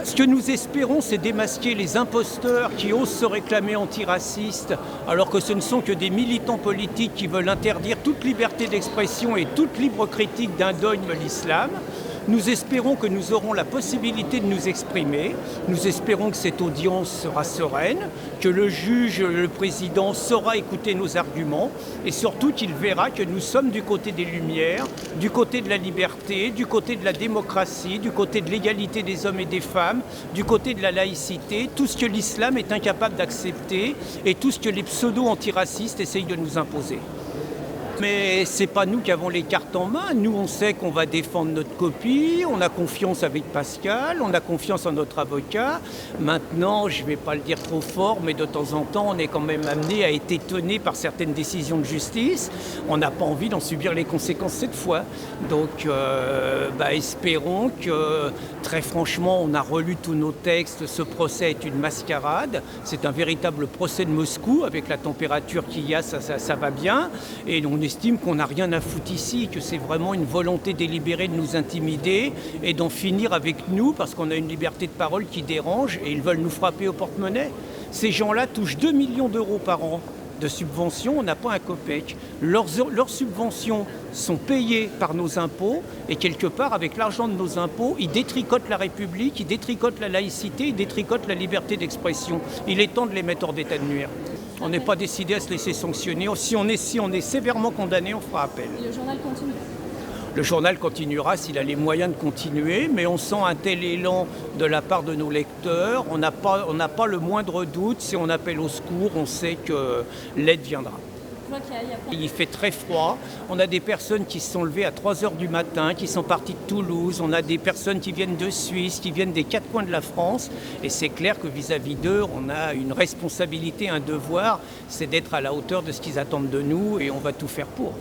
Ce que nous espérons, c'est démasquer les imposteurs qui osent se réclamer antiracistes, alors que ce ne sont que des militants politiques qui veulent interdire toute liberté d'expression et toute libre critique d'un dogme, l'islam. Nous espérons que nous aurons la possibilité de nous exprimer. Nous espérons que cette audience sera sereine, que le juge, le président saura écouter nos arguments et surtout qu'il verra que nous sommes du côté des Lumières, du côté de la liberté, du côté de la démocratie, du côté de l'égalité des hommes et des femmes, du côté de la laïcité, tout ce que l'islam est incapable d'accepter et tout ce que les pseudo-antiracistes essayent de nous imposer. Mais c'est pas nous qui avons les cartes en main. Nous, on sait qu'on va défendre notre copie, on a confiance avec Pascal, on a confiance en notre avocat. Maintenant, je vais pas le dire trop fort, mais de temps en temps, on est quand même amené à être étonné par certaines décisions de justice. On n'a pas envie d'en subir les conséquences cette fois. Donc, espérons que, très franchement, on a relu tous nos textes. Ce procès est une mascarade. C'est un véritable procès de Moscou. Avec la température qu'il y a, ça va bien. Et on estime qu'on n'a rien à foutre ici, que c'est vraiment une volonté délibérée de nous intimider et d'en finir avec nous parce qu'on a une liberté de parole qui dérange et ils veulent nous frapper au porte-monnaie. Ces gens-là touchent 2 millions d'euros par an de subventions, on n'a pas un copec. Leurs subventions sont payées par nos impôts et quelque part, avec l'argent de nos impôts, ils détricotent la République, ils détricotent la laïcité, ils détricotent la liberté d'expression. Il est temps de les mettre hors d'état de nuire. On n'est pas décidé à se laisser sanctionner. Si on est sévèrement condamné, on fera appel. Et le journal continue. Le journal continuera s'il a les moyens de continuer, mais on sent un tel élan de la part de nos lecteurs. On n'a pas le moindre doute. Si on appelle au secours, on sait que l'aide viendra. Il fait très froid. On a des personnes qui se sont levées à 3h du matin, qui sont parties de Toulouse. On a des personnes qui viennent de Suisse, qui viennent des 4 coins de la France. Et c'est clair que vis-à-vis d'eux, on a une responsabilité, un devoir, c'est d'être à la hauteur de ce qu'ils attendent de nous et on va tout faire pour.